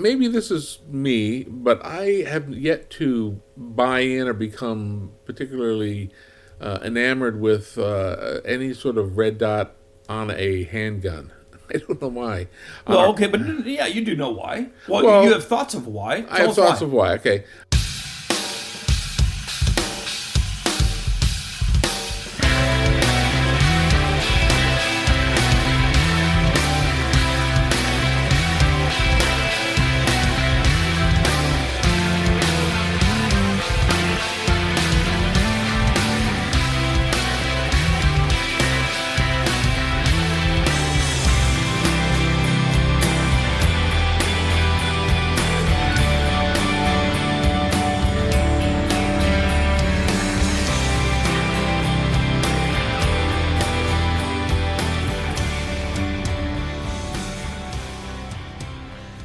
maybe this is me, but I have yet to buy in or become particularly enamored with any sort of red dot on a handgun. I don't know why. Well, okay, but yeah, you do know why. Well, You have thoughts of why. I have thoughts of why. Okay.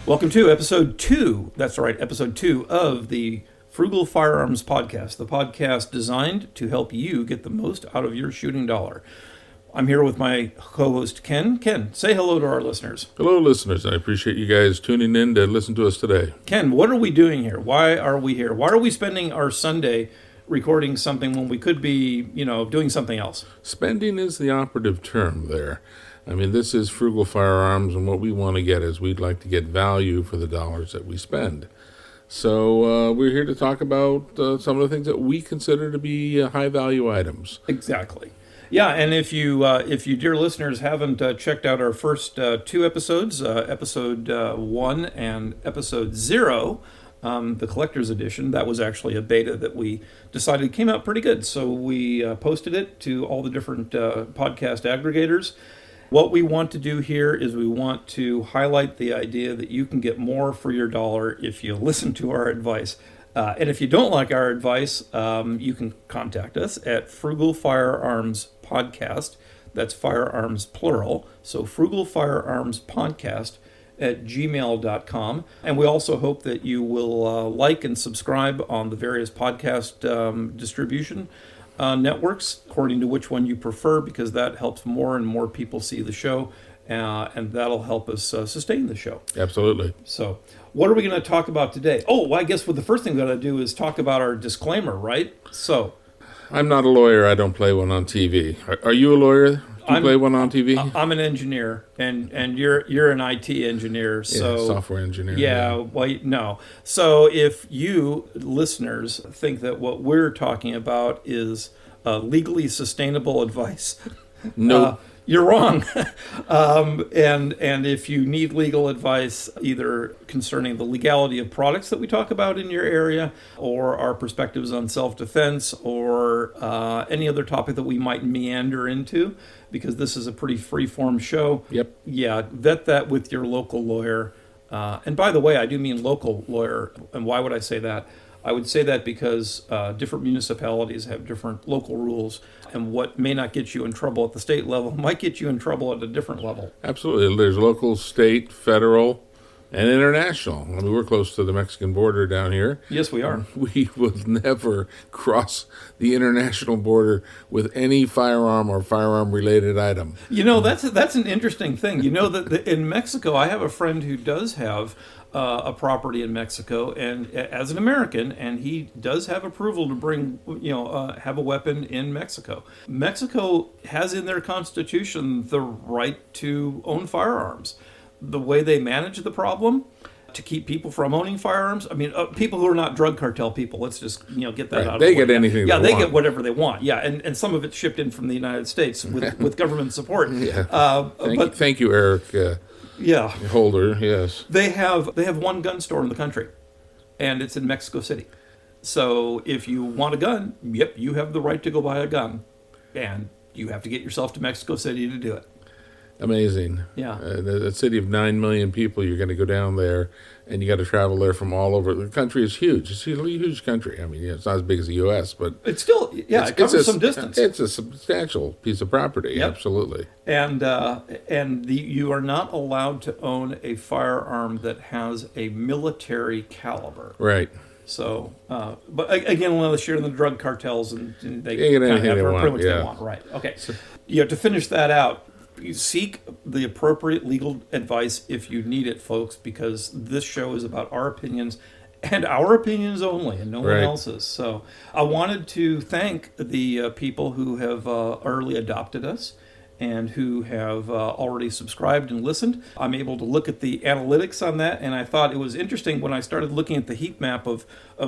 Welcome to episode 2. That's right, episode 2 of the Frugal Firearms Podcast, the podcast designed to help you get the most out of your shooting dollar. I'm here with my co-host, Ken. Ken, say hello to our listeners. Hello, listeners. I appreciate you guys tuning in to listen to us today. Ken, what are we doing here? Why are we here? Why are we spending our Sunday recording something when we could be, doing something else? Spending is the operative term there. I mean, this is Frugal Firearms, and what we want to get is we'd like to get value for the dollars that we spend. So we're here to talk about some of the things that we consider to be high-value items. Exactly. Yeah, and if you dear listeners, haven't checked out our first 2 episodes, episode 1 and episode 0, the collector's edition, that was actually a beta that we decided came out pretty good. So we posted it to all the different podcast aggregators. What we want to do here is we want to highlight the idea that you can get more for your dollar if you listen to our advice. And if you don't like our advice, you can contact us at Frugal Firearms Podcast. That's firearms plural. So Frugal Firearms Podcast at gmail.com. And we also hope that you will like and subscribe on the various podcast distribution networks, according to which one you prefer, because that helps more and more people see the show, and that'll help us sustain the show. Absolutely. So what are we going to talk about today? Oh, well, I guess the first thing we got to do is talk about our disclaimer, right? So I'm not a lawyer. I don't play one on TV. Are you a lawyer? Do you play one on TV? I'm an engineer, and you're an IT engineer. So yeah, software engineer. Yeah, well, no. So if you listeners think that what we're talking about is legally sustainable advice, no, you're wrong. And if you need legal advice, either concerning the legality of products that we talk about in your area, or our perspectives on self-defense, or any other topic that we might meander into, because this is a pretty free-form show. Yep. Yeah, vet that with your local lawyer. And by the way, I do mean local lawyer. And why would I say that? I would say that because different municipalities have different local rules, and what may not get you in trouble at the state level might get you in trouble at a different level. Absolutely. There's local, state, federal, and international. I mean, we're close to the Mexican border down here. Yes, we are. We will never cross the international border with any firearm or firearm-related item. That's an interesting thing. That in Mexico, I have a friend who does have a property in Mexico, and as an American, and he does have approval to bring, have a weapon in Mexico. Mexico has in their constitution the right to own firearms. The way they manage the problem to keep people from owning firearms, I mean, people who are not drug cartel people, let's just get that out of the way. They get anything they want. Yeah, they get whatever they want. Yeah, and some of it's shipped in from the United States with government support. Yeah. Thank you, Eric. Yeah. Holder, yes. They have one gun store in the country, and it's in Mexico City. So if you want a gun, yep, you have the right to go buy a gun, and you have to get yourself to Mexico City to do it. Amazing. Yeah. A city of 9 million people, you're going to go down there, and you got to travel there from all over. The country is huge. It's a huge country. I mean, it's not as big as the U.S., but it's still, it covers some distance. It's a substantial piece of property, yep. Absolutely. And you are not allowed to own a firearm that has a military caliber. Right. So, but again, unless you're in the drug cartels and they get anything have they want, they want. Right. Okay. So, to finish that out, seek the appropriate legal advice if you need it, folks, because this show is about our opinions and our opinions only, and no one Right. else's. So I wanted to thank the people who have early adopted us and who have already subscribed and listened. I'm able to look at the analytics on that, and I thought it was interesting when I started looking at the heat map of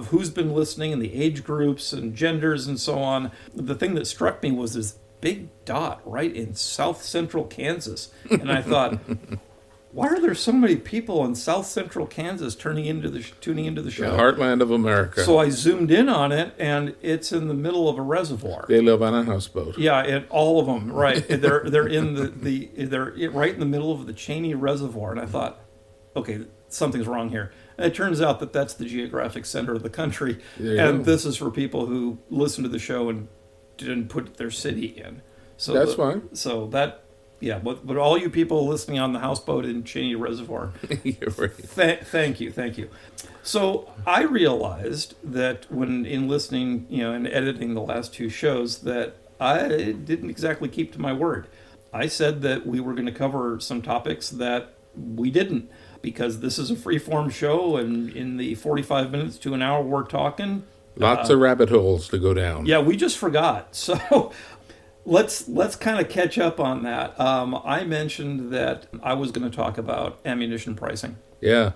who's been listening and the age groups and genders and so on. The thing that struck me was this big dot right in south central Kansas, and I thought, why are there so many people in south central Kansas tuning into the show? The heartland of America. So I zoomed in on it, and it's in the middle of a reservoir. They live on a houseboat. Yeah, and all of them, right? They're in they're right in the middle of the Cheney Reservoir, and I thought, okay, something's wrong here. And it turns out that that's the geographic center of the country, There you and go. this is for people who listen to the show and didn't put their city in. So That's fine. So that. Yeah, but all you people listening on the houseboat in Cheney Reservoir, You're right. thank you. So I realized that when in listening, and editing the last two shows, that I didn't exactly keep to my word. I said that we were going to cover some topics that we didn't, because this is a free-form show, and in the 45 minutes to an hour we're talking. Lots of rabbit holes to go down. Yeah, we just forgot. So let's kind of catch up on that. I mentioned that I was going to talk about ammunition pricing. Yeah.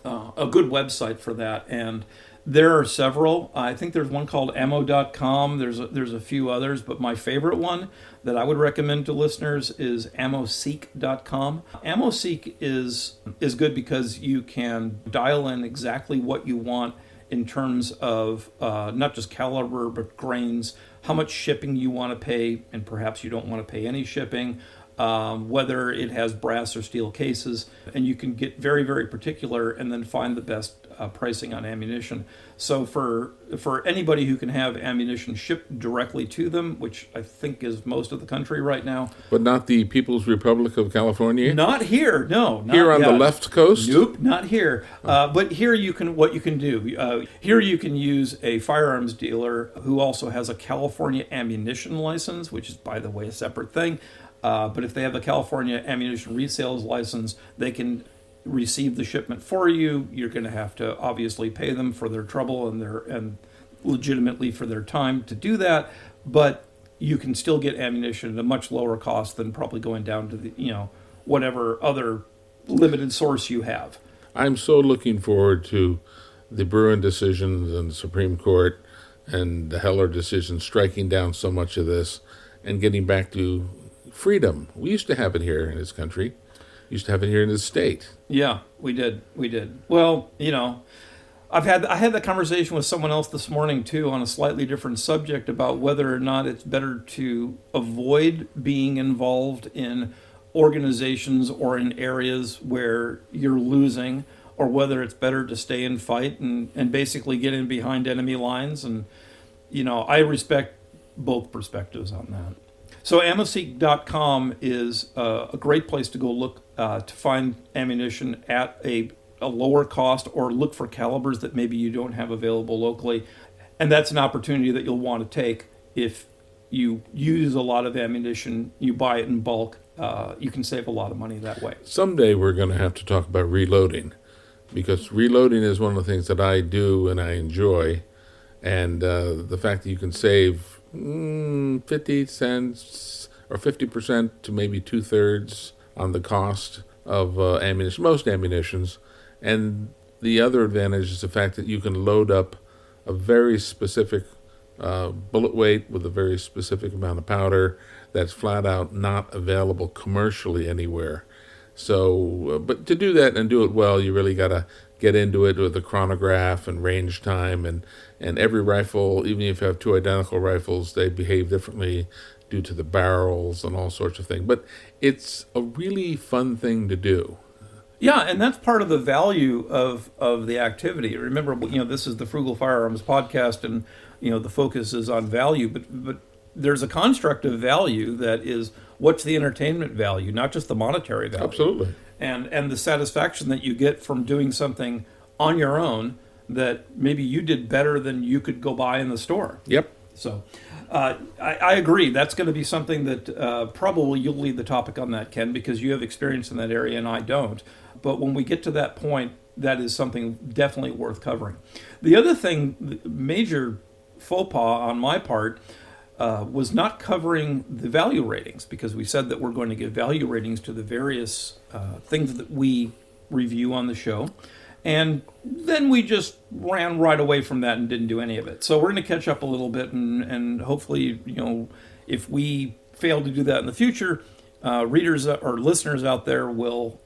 A good website for that, and there are several. I think there's one called ammo.com. There's a few others, but my favorite one that I would recommend to listeners is ammoseek.com. Ammoseek is good because you can dial in exactly what you want in terms of not just caliber, but grains, how much shipping you want to pay, and perhaps you don't want to pay any shipping, whether it has brass or steel cases, and you can get very, very particular and then find the best pricing on ammunition. So for anybody who can have ammunition shipped directly to them, which I think is most of the country right now. But not the People's Republic of California? Not here, no. Not Here on the yet. left coast? Nope, not here. But here what you can do. Here you can use a firearms dealer who also has a California ammunition license, which is, by the way, a separate thing. But if they have a California ammunition resales license, they can receive the shipment for you. You're going to have to obviously pay them for their trouble and legitimately for their time to do that. But you can still get ammunition at a much lower cost than probably going down to the whatever other limited source you have. I'm so looking forward to the Bruin decisions and the Supreme Court and the Heller decision striking down so much of this and getting back to freedom. We used to have it here in this country. Used to have it here in this state. Yeah, we did. Well, I had that conversation with someone else this morning too on a slightly different subject about whether or not it's better to avoid being involved in organizations or in areas where you're losing, or whether it's better to stay and fight and basically get in behind enemy lines. And I respect both perspectives on that. So ammoseek.com is a great place to go look to find ammunition at a lower cost, or look for calibers that maybe you don't have available locally. And that's an opportunity that you'll want to take if you use a lot of ammunition, you buy it in bulk. You can save a lot of money that way. Someday we're going to have to talk about reloading, because reloading is one of the things that I do and I enjoy. And the fact that you can save 50 cents or 50% to maybe 2/3 on the cost of ammunition, most ammunitions. And the other advantage is the fact that you can load up a very specific bullet weight with a very specific amount of powder that's flat out not available commercially anywhere. So, but to do that and do it well, you really got to get into it with the chronograph and range time, and every rifle, even if you have two identical rifles, they behave differently due to the barrels and all sorts of things. But it's a really fun thing to do. Yeah, and that's part of the value of the activity. Remember, this is the Frugal Firearms podcast, and the focus is on value, but there's a construct of value that is, what's the entertainment value, not just the monetary value. Absolutely. And the satisfaction that you get from doing something on your own that maybe you did better than you could go buy in the store. Yep. So I agree. That's going to be something that probably you'll lead the topic on that, Ken, because you have experience in that area and I don't. But when we get to that point, that is something definitely worth covering. The other thing, the major faux pas on my part, was not covering the value ratings, because we said that we're going to give value ratings to the various things that we review on the show. And then we just ran right away from that and didn't do any of it. So we're going to catch up a little bit, and hopefully, if we fail to do that in the future, readers or listeners out there will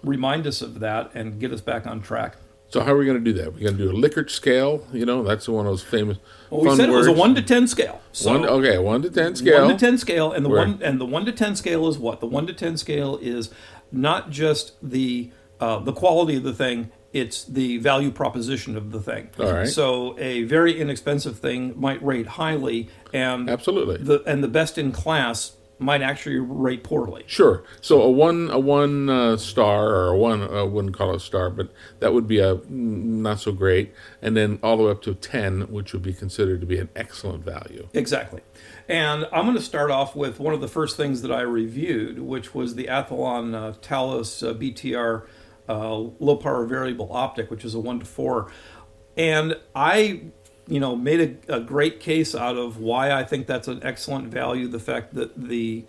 remind us of that and get us back on track. So how are we going to do that? We're going to do a Likert scale. That's one of those famous. Well, we said it was a 1 to 10 scale. So 1 to 10 scale. 1 to 10 scale, and the 1 to 10 scale is what? The 1 to 10 scale is not just the quality of the thing. It's the value proposition of the thing. All right. So a very inexpensive thing might rate highly, and absolutely, the best in class might actually rate poorly. Sure. So a one star, or I wouldn't call it a star, but that would be a not so great, and then all the way up to 10, which would be considered to be an excellent value. Exactly. And I'm going to start off with one of the first things that I reviewed, which was the Athlon Talos BTR low power variable optic, which is a 1 to 4. And I made a great case out of why I think that's an excellent value. The fact that the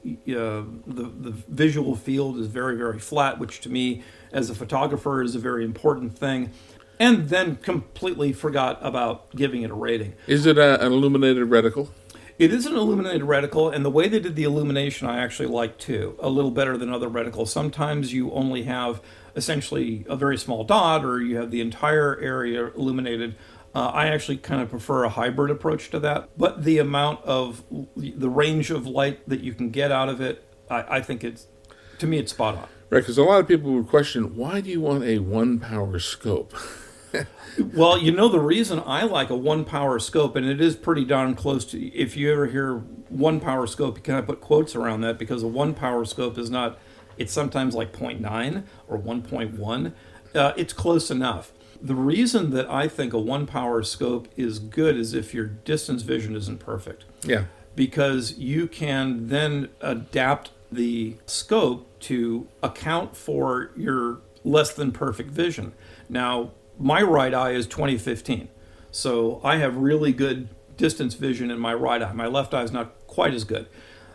visual field is very, very flat, which to me as a photographer is a very important thing. And then completely forgot about giving it a rating. Is it an illuminated reticle? It is an illuminated reticle, and the way they did the illumination I actually like too, a little better than other reticles. Sometimes you only have essentially a very small dot, or you have the entire area illuminated. I actually kind of prefer a hybrid approach to that, but the amount of the range of light that you can get out of it, I think it's spot on. Right, because a lot of people would question, why do you want a 1 power scope? Well, the reason I like a 1 power scope, and it is pretty darn close to, if you ever hear 1 power scope, you kind of put quotes around that, because a 1 power scope is not, it's sometimes like 0.9 or 1.1. It's close enough. The reason that I think a 1 power scope is good is if your distance vision isn't perfect. Yeah. Because you can then adapt the scope to account for your less than perfect vision. Now, my right eye is 20/15, so I have really good distance vision in my right eye. My left eye is not quite as good,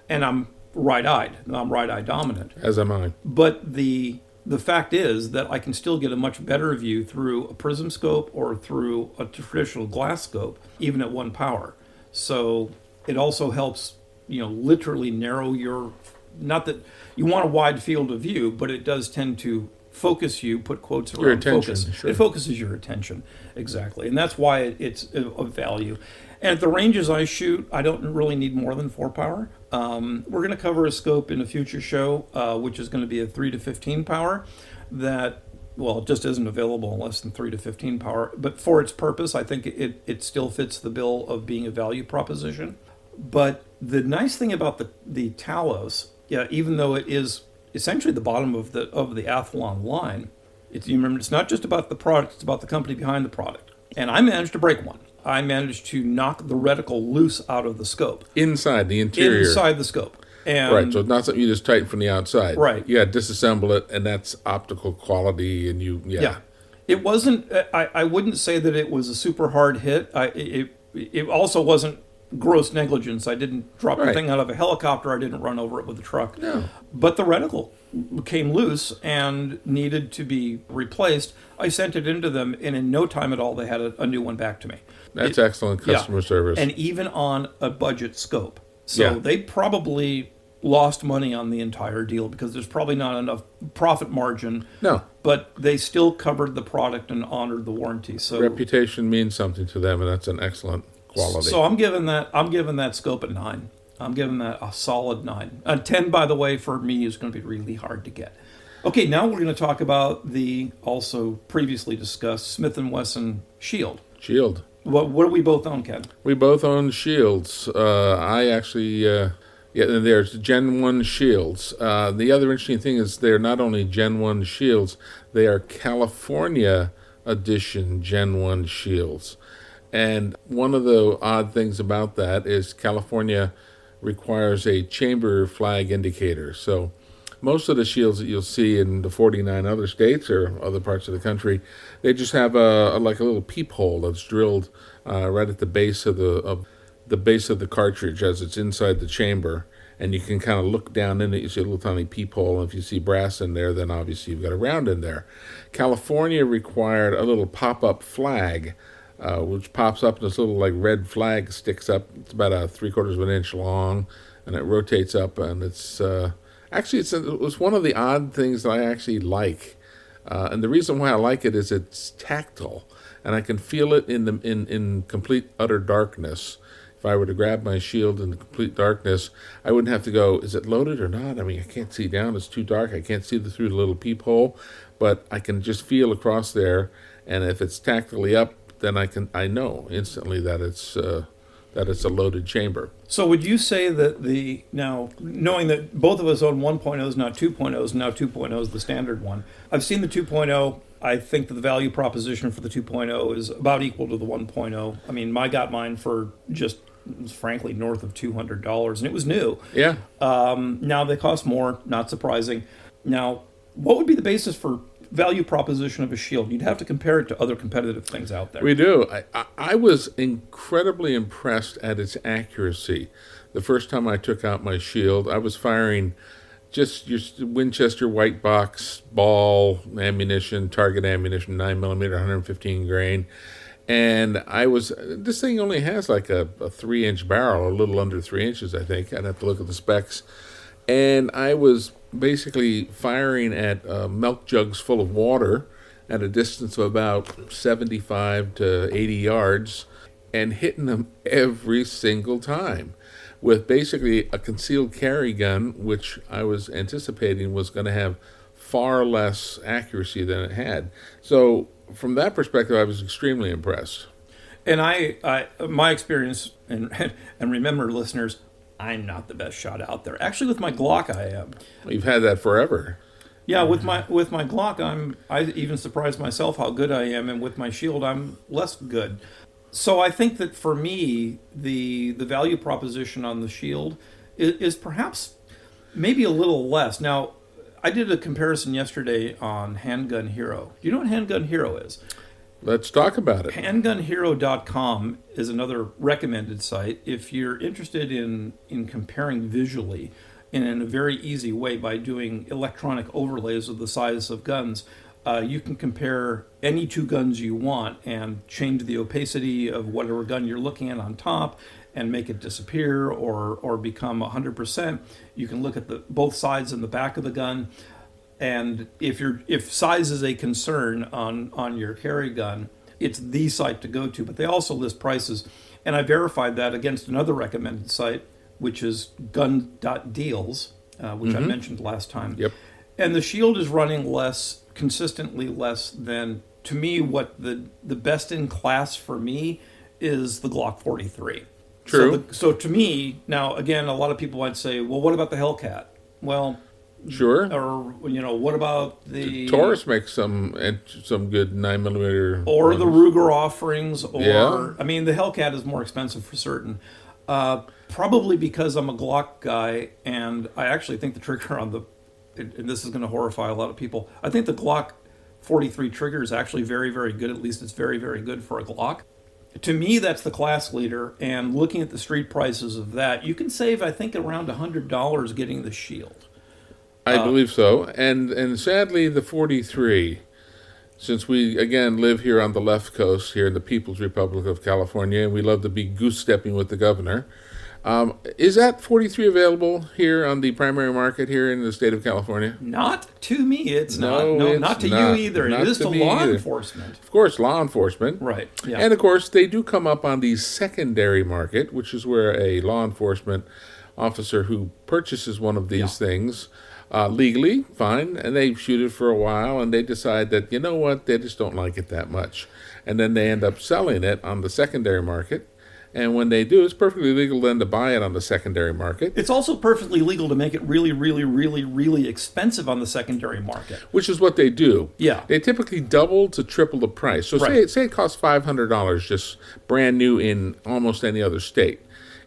and I'm right-eyed. I'm right-eye dominant. As am I. But the fact is that I can still get a much better view through a prism scope or through a traditional glass scope, even at 1 power. So it also helps, literally narrow your, not that you want a wide field of view, but it does tend to focus you, put quotes around your attention, focus. Sure. It focuses your attention, exactly. And that's why it's of value. And at the ranges I shoot, I don't really need more than 4 power. We're going to cover a scope in a future show, which is going to be a 3 to 15 power that, well, it just isn't available in less than 3 to 15 power. But for its purpose, I think it still fits the bill of being a value proposition. But the nice thing about the Talos, even though it is essentially the bottom of the Athlon line, you remember, it's not just about the product, it's about the company behind the product. And I managed to break one. I managed to knock the reticle loose out of the scope. Inside the interior. Inside the scope. And right, so it's not something you just tighten from the outside. Right. You got to disassemble it, and that's optical quality, and Yeah. It wasn't, I wouldn't say that it was a super hard hit. It also wasn't gross negligence. I didn't drop the thing out of a helicopter. I didn't run over it with a truck. No. But the reticle came loose and needed to be replaced. I sent it into them, and in no time at all, they had a new one back to me. That's excellent customer service. And even on a budget scope. So they probably lost money on the entire deal because there's probably not enough profit margin. No. But they still covered the product and honored the warranty. So reputation means something to them, and that's an excellent quality. So I'm giving that scope a 9. I'm giving that a solid 9. A 10, by the way, for me is going to be really hard to get. Okay, now we're going to talk about the also previously discussed Smith & Wesson Shield. Shield. What do we both own, Ken? We both own Shields. I actually, there's Gen 1 Shields. The other interesting thing is they're not only Gen 1 Shields, they are California edition Gen 1 Shields. And one of the odd things about that is California requires a chamber flag indicator. So most of the shields that you'll see in the 49 other states or other parts of the country, they just have like a little peephole that's drilled right at the base of the base of the cartridge as it's inside the chamber, and you can kind of look down in it. You see a little tiny peephole, and if you see brass in there, then obviously you've got a round in there. California required a little pop-up flag, which pops up, and this little like red flag sticks up. It's about a 3/4 of an inch long, and it rotates up, and it's actually it was one of the odd things that I actually like. And the reason why I like it is it's tactile, and I can feel it in complete utter darkness. If I were to grab my shield in complete darkness, I wouldn't have to go, is it loaded or not? I mean, I can't see down. It's too dark. I can't see through the little peephole, but I can just feel across there. And if it's tactically up, then I know instantly that it's a loaded chamber. So would you say that now, knowing that both of us own 1.0s, not 2.0s, now 2.0 is the standard one. I've seen the 2.0. I think that the value proposition for the 2.0 is about equal to the 1.0. I mean, I got mine for just, frankly, north of $200, and it was new. Yeah. Now they cost more, not surprising. Now, what would be the basis for value proposition of a shield? You'd have to compare it to other competitive things out there. We do. I was incredibly impressed at its accuracy. The first time I took out my shield, I was firing just your Winchester white box ball ammunition, target ammunition, 9mm, 115 grain. And this thing only has like a 3-inch barrel, a little under 3 inches, I think. I'd have to look at the specs. And I was basically firing at milk jugs full of water at a distance of about 75 to 80 yards and hitting them every single time with basically a concealed carry gun, which I was anticipating was going to have far less accuracy than it had. So from that perspective, I was extremely impressed. And my experience, and remember, listeners, I'm not the best shot out there. Actually, with my Glock, I am. You've had that forever. Yeah, with my Glock, I even surprised myself how good I am, and with my shield, I'm less good. So I think that for me, the value proposition on the shield is perhaps maybe a little less. Now, I did a comparison yesterday on Handgun Hero. Do you know what Handgun Hero is? Let's talk about it. HandgunHero.com is another recommended site if you're interested in comparing visually and in a very easy way by doing electronic overlays of the size of guns. You can compare any two guns you want and change the opacity of whatever gun you're looking at on top and make it disappear or become 100%. You can look at both sides and the back of the gun. And if size is a concern on your carry gun, it's the site to go to. But they also list prices. And I verified that against another recommended site, which is gun.deals, which I mentioned last time. Yep. And the shield is running consistently less than, to me, what the best in class for me is the Glock 43. True. So to me, now, again, a lot of people might say, well, what about the Hellcat? Well, sure. Or, what about the Taurus makes some good 9mm. Or ones. the Ruger offerings, or, Yeah. I mean, the Hellcat is more expensive for certain. Probably because I'm a Glock guy, and I actually think the trigger on and this is going to horrify a lot of people, I think the Glock 43 trigger is actually very, very good. At least it's very, very good for a Glock. To me, that's the class leader, and looking at the street prices of that, you can save, I think, around $100 getting the shield. I believe so. And sadly, the 43, since we, again, live here on the left coast, here in the People's Republic of California, and we love to be goose-stepping with the governor, is that 43 available here on the primary market here in the state of California? Not to me, it's No, not. No, it's not to not. you either. Not It is to to me law either. enforcement. Of course, law enforcement. Right, yeah. And, of course, they do come up on the secondary market, which is where a law enforcement officer who purchases one of these things legally, fine, and they shoot it for a while, and they decide that, you know what, they just don't like it that much. And then they end up selling it on the secondary market, And when they do, it's perfectly legal then to buy it on the secondary market, It's also perfectly legal to make it really, really, really, really expensive on the secondary market. which is what they do. Yeah. They typically double to triple the price. So Right. say it costs $500 just brand new in almost any other state.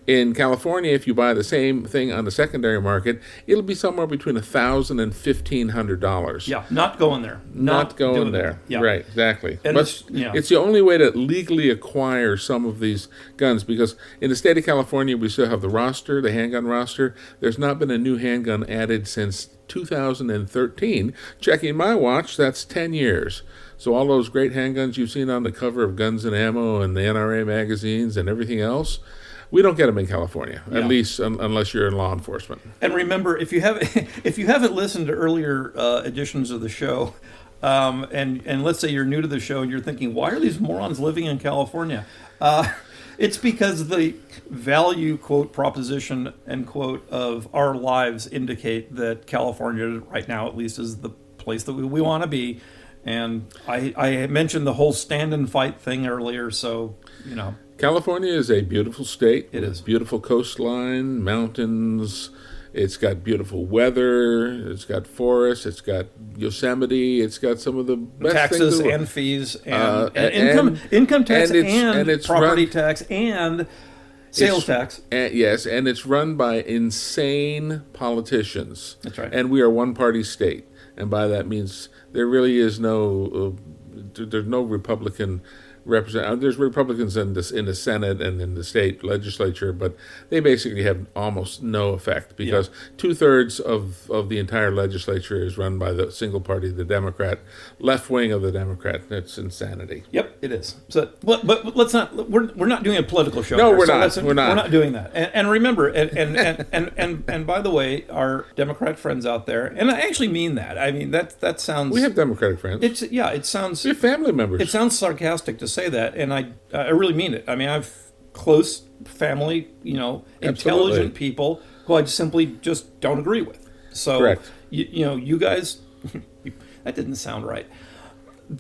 In California, if you buy the same thing on the secondary market, it'll be somewhere between $1,000 and $1,500. Yeah, not going there. Not going doing there. that. Yeah. Right, exactly. And But it's- yeah. it's the only way to legally acquire some of these guns, because in the state of California, we still have the roster, the handgun roster. There's not been a new handgun added since 2013. Checking my watch, that's 10 years. So all those great handguns you've seen on the cover of Guns and Ammo and the NRA magazines and everything else, we don't get them in California, Yeah. at least unless you're in law enforcement. And remember, if you have if you haven't listened to earlier editions of the show, and let's say you're new to the show and you're thinking, why are these morons living in California? It's because the value quote proposition end quote of our lives indicate that California right now at least is the place that we want to be. And I mentioned the whole stand and fight thing earlier, so California is a beautiful state. It is. Beautiful coastline, mountains. It's got beautiful weather. It's got forests. It's got Yosemite. It's got some of the best taxes things. and fees and, and income tax and it's property run- tax and sales tax. Yes, and it's run by insane politicians. That's right. And we are one-party state, and by that means there really is there's no Republican represent. There's Republicans in the Senate and in the state legislature, but they basically have almost no effect because 2/3 of the entire legislature is run by the single party, the Democrat, left wing of the Democrat. That's insanity. Yep, it is. So, but let's not. We're not doing a political show. No, here, we're so not. let's- We're not. We're not doing that. And remember, and by the way, our Democrat friends out there, and I actually mean that. I mean that sounds. We have Democratic friends. It sounds. We have family members. It sounds sarcastic to say that, and I really mean it. I mean, I've close family, intelligent people who I simply just don't agree with. So, Correct. you guys, that didn't sound right.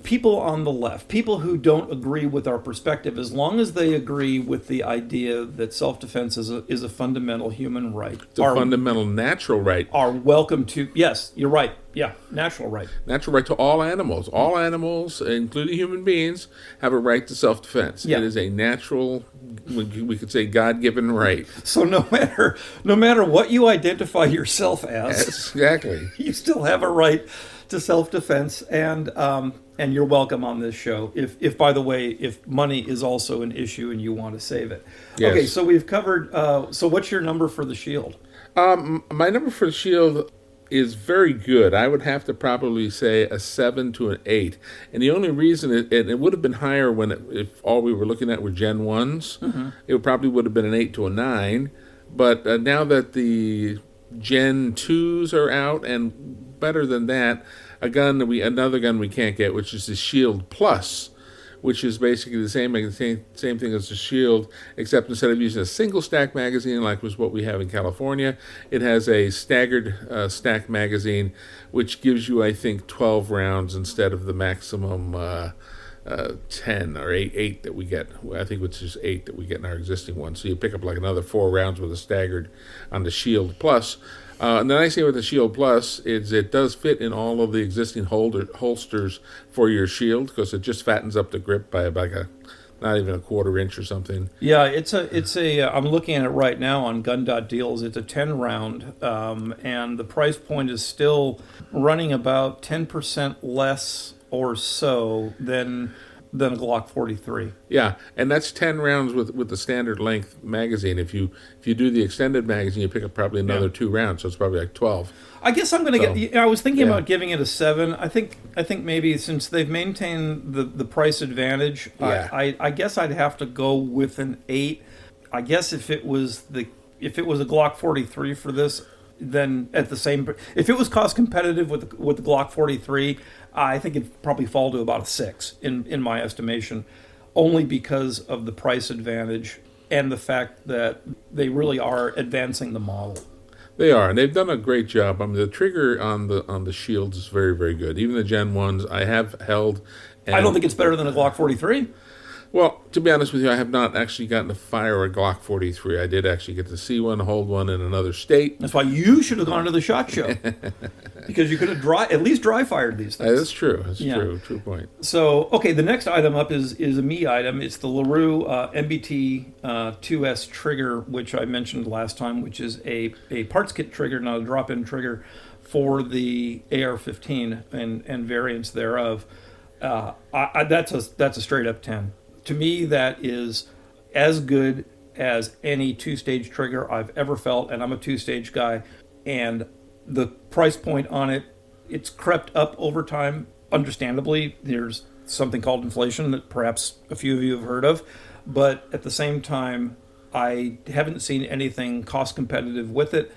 People on the left, people who don't agree with our perspective, as long as they agree with the idea that self-defense is a fundamental human right, It's a fundamental natural right. are welcome to. Yes, you're right. Yeah, natural right. Natural right to all animals. All animals, including human beings, have a right to self-defense. Yeah. It is a natural, we could say, God-given right. So no matter what you identify yourself as, Exactly. you still have a right to self-defense, and you're welcome on this show. If by the way, if money is also an issue and you want to save it. Yes. Okay, so we've covered. So what's your number for the Shield? My number for the Shield is very good. I would have to probably say a 7 to an 8. And the only reason it would have been higher if all we were looking at were Gen 1s. Mm-hmm. It probably would have been an 8 to a 9. But now that the Gen 2s are out, and better than that, another gun we can't get, which is the Shield Plus, which is basically the same thing as the Shield, except instead of using a single stack magazine like was what we have in California, it has a staggered stack magazine, which gives you, I think, 12 rounds instead of the maximum 10 or 8 that we get. I think it's just 8 that we get in our existing one. So you pick up like another 4 rounds with a staggered on the Shield Plus. And the nice thing with the Shield Plus is it does fit in all of the existing holsters for your Shield, because it just fattens up the grip by like not even a quarter inch or something. Yeah, it's a. I'm looking at it right now on Gun.Deals. It's a 10 round, and the price point is still running about 10% less or so than a Glock 43. Yeah, and that's 10 rounds with the standard length magazine. If you do the extended magazine, you pick up probably another 2 rounds, so it's probably like 12. I guess I'm going to get. I was thinking yeah. about giving it a 7. I think maybe since they've maintained the price advantage, Yeah. I guess I'd have to go with an 8. I guess if it was a Glock 43 for this, then at the same, if it was cost competitive with the Glock 43, I think it'd probably fall to about a 6 in my estimation, only because of the price advantage and the fact that they really are advancing the model. They are, and they've done a great job. I mean, the trigger on the Shields is very, very good. Even the Gen 1s I have held. And I don't think it's better than a Glock 43. Well, to be honest with you, I have not actually gotten to fire a Glock 43. I did actually get to see one, hold one in another state. That's why you should have gone to the SHOT Show. Because you could have at least dry fired these things. That's true. That's true. True point. So, okay, the next item up is a me item. It's the LaRue MBT 2S trigger, which I mentioned last time, which is a parts kit trigger, not a drop-in trigger, for the AR-15 and variants thereof. That's a straight up 10. To me, that is as good as any two-stage trigger I've ever felt, and I'm a two-stage guy. And the price point on it, it's crept up over time. Understandably, there's something called inflation that perhaps a few of you have heard of, but at the same time, I haven't seen anything cost competitive with it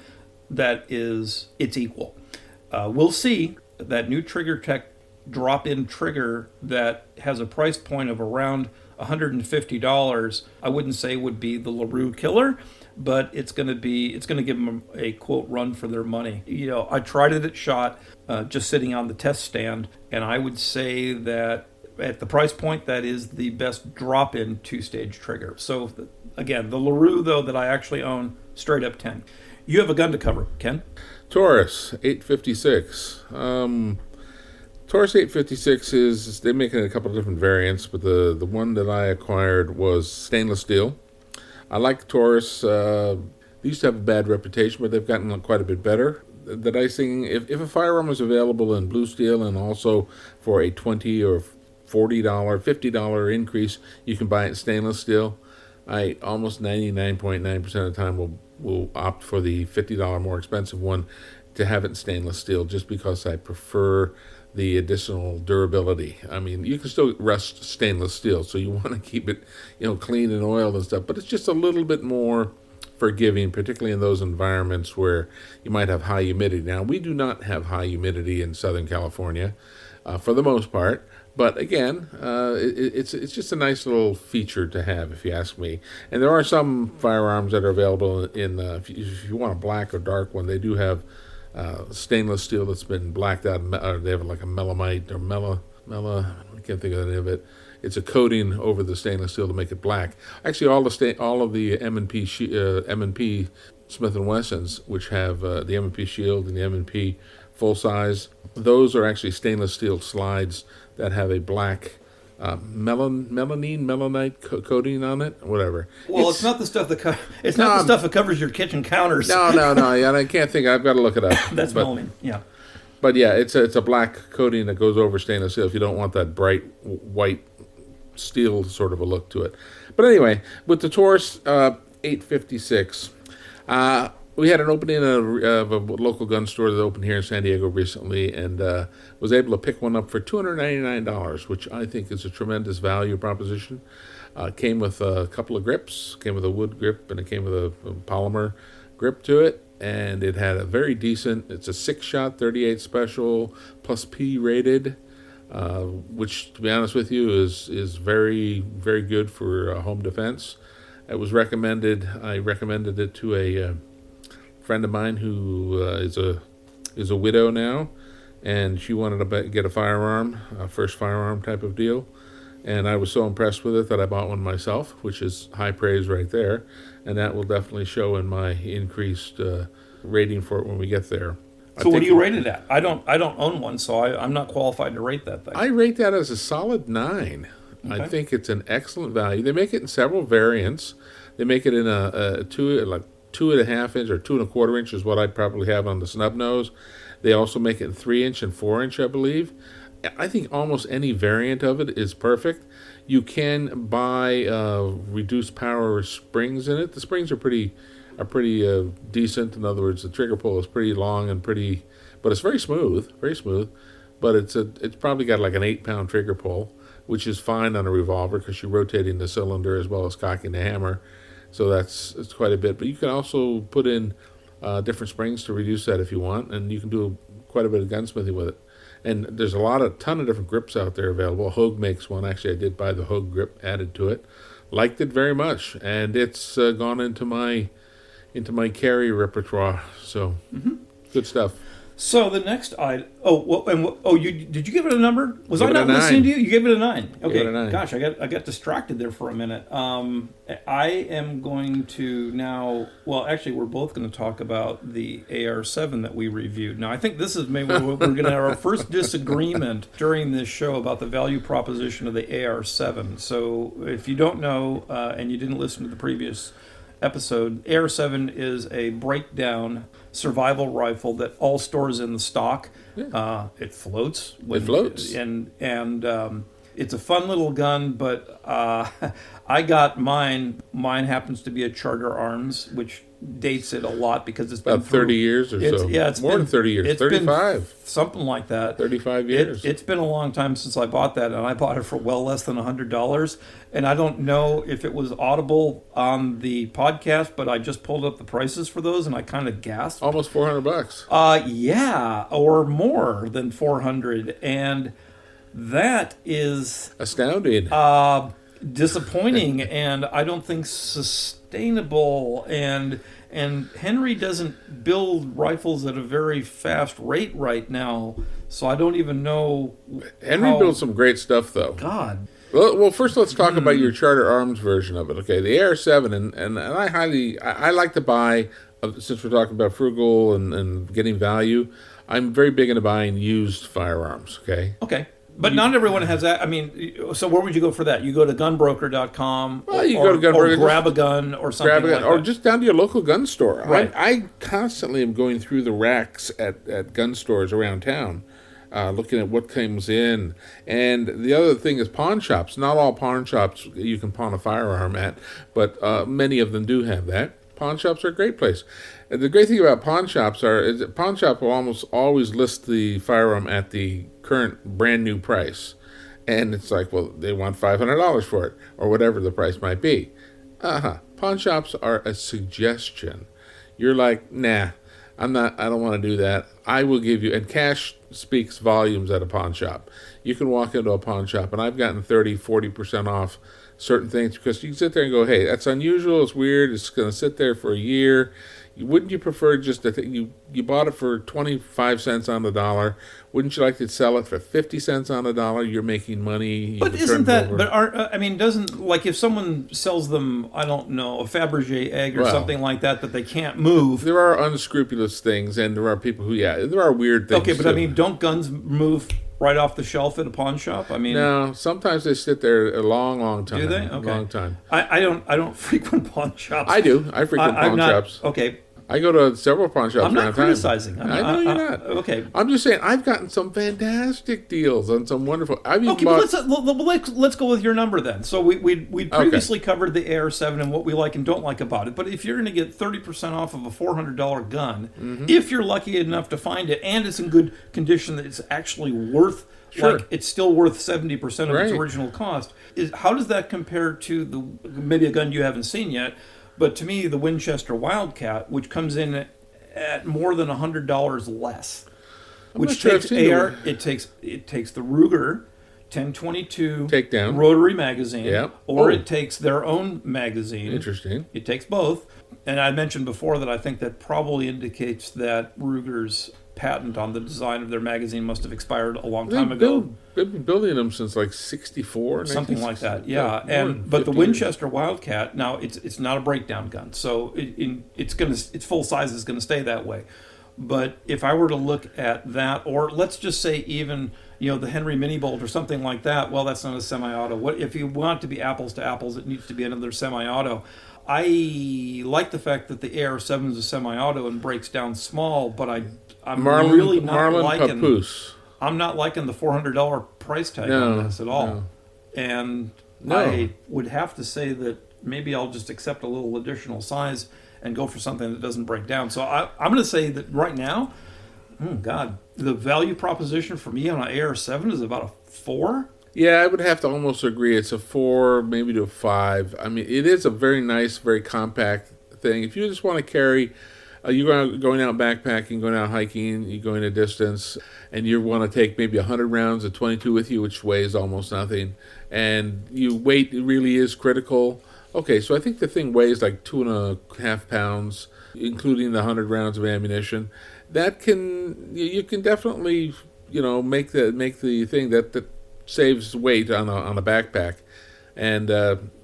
that is its equal. We'll see that new Trigger Tech drop-in trigger that has a price point of around $150. I wouldn't say would be the LaRue killer, but it's going to give them a quote run for their money. I tried it at SHOT, just sitting on the test stand, and I would say that at the price point, that is the best drop-in two-stage trigger. So again, the LaRue though that I actually own, straight up 10. You have a gun to cover, Ken. Taurus 856. Taurus 856 they make it in a couple of different variants, but the one that I acquired was stainless steel. I like Taurus. They used to have a bad reputation, but they've gotten quite a bit better. The nice thing, if a firearm is available in blue steel and also for a $20 or $40, $50 increase, you can buy it in stainless steel. I almost 99.9% of the time will opt for the $50 more expensive one to have it in stainless steel, just because I prefer the additional durability. I mean, you can still rust stainless steel, so you want to keep it, clean and oiled and stuff, but it's just a little bit more forgiving, particularly in those environments where you might have high humidity. Now, we do not have high humidity in Southern California, for the most part, but again, it's just a nice little feature to have, if you ask me. And there are some firearms that are available in if you want a black or dark one, they do have stainless steel that's been blacked out. They have like a melamite or I can't think of the name of it. It's a coating over the stainless steel to make it black. Actually, all of the M&P Smith & Wessons, which have the M&P Shield and the M&P full size, those are actually stainless steel slides that have a black melanite coating on it, whatever. Well, it's not the stuff that the stuff that covers your kitchen counters. No. Yeah, I can't think. I've got to look it up. That's melamine. Yeah. But yeah, it's a black coating that goes over stainless steel if you don't want that bright white steel sort of a look to it. But anyway, with the Taurus 856, we had an opening of a local gun store that opened here in San Diego recently, and was able to pick one up for $299, which I think is a tremendous value proposition. Came with a couple of grips, came with a wood grip, and it came with a polymer grip to it, and it had a very decent, it's a 6-shot 38 special plus P rated, which, to be honest with you, is very, very good for home defense. It was recommended. I recommended it to a friend of mine who is a widow now, and she wanted to get a firearm, a first firearm type of deal. And I was so impressed with it that I bought one myself, which is high praise right there. And that will definitely show in my increased rating for it when we get there. So what do you rate it at? I don't own one, so I'm not qualified to rate that thing. I rate that as a solid 9. Okay. I think it's an excellent value. They make it in several variants. They make it in a 2.5 inch or 2.25 inch is what I'd probably have on the snub nose. They also make it in 3 inch and 4 inch, I believe. I think almost any variant of it is perfect. You can buy reduced power springs in it. The springs are pretty decent. In other words, the trigger pull is pretty long and pretty, but it's very smooth. But it's probably got like an 8-pound trigger pull, which is fine on a revolver because you're rotating the cylinder as well as cocking the hammer. So it's quite a bit. But you can also put in different springs to reduce that if you want, and you can do quite a bit of gunsmithing with it. And there's a ton of different grips out there available. Hogue makes one. Actually, I did buy the Hogue grip added to it. Liked it very much, and it's gone into my carry repertoire. So good stuff. So the next item. Oh, well, did you give it a number? Was Give I it a not listening 9. to you? You gave it a 9. Okay. it a 9. Gosh, I got distracted there for a minute. I am going to now. Well, actually, we're both going to talk about the AR7 that we reviewed. Now, I think this is maybe we're going to have our first disagreement during this show about the value proposition of the AR7. So, if you don't know and you didn't listen to the previous episode, AR7 is a breakdown survival rifle that all stores in the stock. Yeah. It floats. It floats. And it's a fun little gun, but I got mine. Mine happens to be a Charter Arms, which dates it a lot because it's been About 30 years or so. Yeah, it's more been, than 30 years. It's 35. been something like that. 35 years. It's been a long time since I bought that, and I bought it for well less than $100. And I don't know if it was audible on the podcast, but I just pulled up the prices for those, and I kind of gasped. Almost $400. Yeah, or more than 400, and that is Astounding. disappointing, and I don't think sustainable. And Henry doesn't build rifles at a very fast rate right now, so I don't even know. Henry builds some great stuff, though. God. Well, first let's talk about your Charter Arms version of it. Okay, the AR7, and I like to buy, since we're talking about frugal and getting value, I'm very big into buying used firearms. Okay. But not everyone has that. I mean, so where would you go for that? You go to gunbroker.com Well, you go to Gunbroker, or grab a gun or something like that. or just down to your local gun store. Right. I constantly am going through the racks at gun stores around town, looking at what comes in. And the other thing is pawn shops. Not all pawn shops you can pawn a firearm at, but many of them do have that. Pawn shops are a great place. And the great thing about pawn shops is that pawn shop will almost always list the firearm at the current brand new price. And it's like, well, they want $500 for it, or whatever the price might be. Pawn shops are a suggestion. You're like, nah, I don't want to do that. I will give you, and cash speaks volumes at a pawn shop. You can walk into a pawn shop, and I've gotten 30-40% off certain things because you can sit there and go, hey, that's unusual, it's weird, it's going to sit there for a year. Wouldn't you prefer just that you bought it for 25 cents on the dollar? Wouldn't you like to sell it for 50 cents on the dollar? You're making money. But isn't that? But doesn't, like, if someone sells them, I don't know, a Fabergé egg or something like that they can't move? There are unscrupulous things, and there are people who, there are weird things. Okay, but too. I mean, don't guns move right off the shelf at a pawn shop? I mean, no. Sometimes they sit there a long time. Do they? Okay. A long time. I don't frequent pawn shops. I do. I frequent pawn shops. Okay. I go to several pawn shops I'm not around criticizing. time. I know you're not. Okay. I'm just saying I've gotten some fantastic deals on some wonderful. I've even Okay, bought, but let's go with your number then. So we previously covered the AR7 and what we like and don't like about it. But if you're going to get 30% off of a $400 gun, if you're lucky enough to find it and it's in good condition, that it's actually worth. Sure. Like it's still worth 70% of its original cost. How does that compare to maybe a gun you haven't seen yet? But to me, the Winchester Wildcat, which comes in at more than $100 less, which takes AR, it takes the Ruger 1022 takedown rotary magazine, or Oh. it takes their own magazine. Interesting. It takes both. And I mentioned before that I think that probably indicates that Ruger's patent on the design of their magazine must have expired a long time ago. They've been building them since like 64. Something like that, yeah. But the 50 Winchester Wildcat, now it's not a breakdown gun, so its full size is gonna stay that way. But if I were to look at that, or let's just say even the Henry Mini Bolt or something like that, well, that's not a semi-auto. What if you want it to be apples to apples? It needs to be another semi-auto. I like the fact that the AR7 is a semi-auto and breaks down small, but I'm really not liking. Papoose. I'm not liking the $400 price tag on this at all. No. And I would have to say that maybe I'll just accept a little additional size and go for something that doesn't break down. So I'm going to say that right now, the value proposition for me on an AR7 is about a 4. Yeah, I would have to almost agree. It's a 4, maybe to a 5. I mean, it is a very nice, very compact thing. If you just want to carry, you're going out backpacking, going out hiking, you're going a distance, and you want to take maybe 100 rounds of 22 with you, which weighs almost nothing, and weight really is critical. Okay, so I think the thing weighs like 2.5 pounds, including the 100 rounds of ammunition. that you can definitely make the thing that saves weight on a backpack, and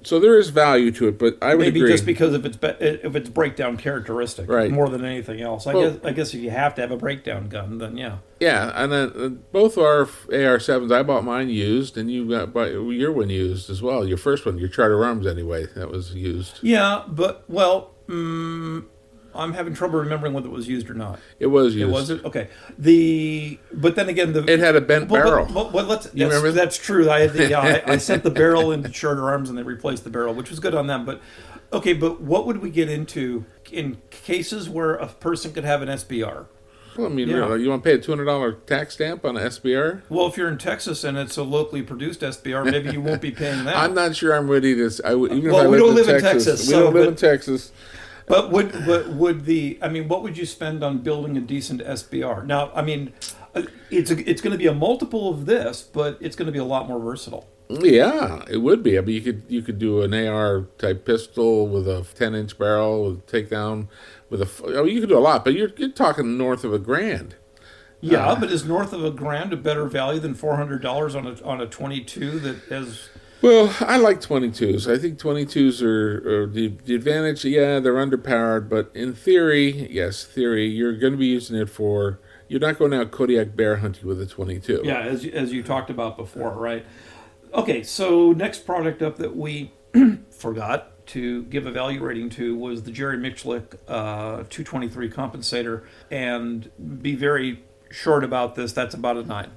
so there is value to it. But I would Maybe agree. just because of its breakdown characteristic, Right. more than anything else. I guess if you have to have a breakdown gun, then yeah. Yeah, and then both our AR-7s, I bought mine used, and you bought your one used as well. Your first one, your Charter Arms, anyway, that was used. Yeah, but I'm having trouble remembering whether it was used or not. It was used. It was it? Okay. But then again, It had a bent barrel. Remember? That's true. I sent the barrel into Charter Arms and they replaced the barrel, which was good on them. But okay, but what would we get into in cases where a person could have an SBR? Well, I mean, Yeah. really, you want to pay a $200 tax stamp on an SBR? Well, if you're in Texas and it's a locally produced SBR, maybe you won't be paying that. I'm not sure I'm ready to. Even Well, if I we lived don't live in Texas, We so- don't live but- in Texas. But what would you spend on building a decent SBR? Now, I mean, it's going to be a multiple of this, but it's going to be a lot more versatile. Yeah, it would be. I mean, you could do an AR type pistol with a 10-inch barrel with takedown with you could do a lot, but you're talking north of $1,000. Yeah, but is north of $1,000 a better value than $400 on a 22 that has? Well, I like 22s. I think 22s are the advantage. Yeah, they're underpowered, but in theory, you're going to be using it for. You're not going out Kodiak bear hunting with a 22. Yeah, as you talked about before, right? Okay, so next product up that we forgot to give a value rating to was the Jerry Michlik 223 compensator, and be very short about this. That's about a 9.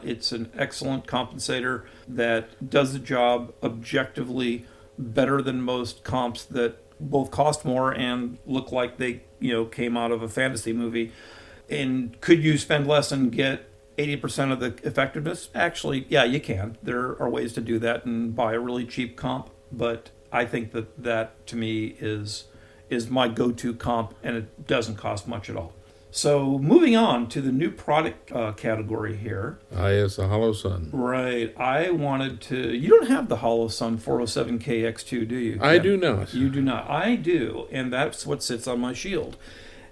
It's an excellent compensator that does the job objectively better than most comps that both cost more and look like they came out of a fantasy movie. And could you spend less and get 80% of the effectiveness? Actually, yeah, you can. There are ways to do that and buy a really cheap comp, but I think that to me is my go-to comp, and it doesn't cost much at all. So moving on to the new product category here. Yes, the Hollow Sun. Right. I wanted to. You don't have the Hollow Sun 407K X2, do you? I do not. You do not. I do, and that's what sits on my shield.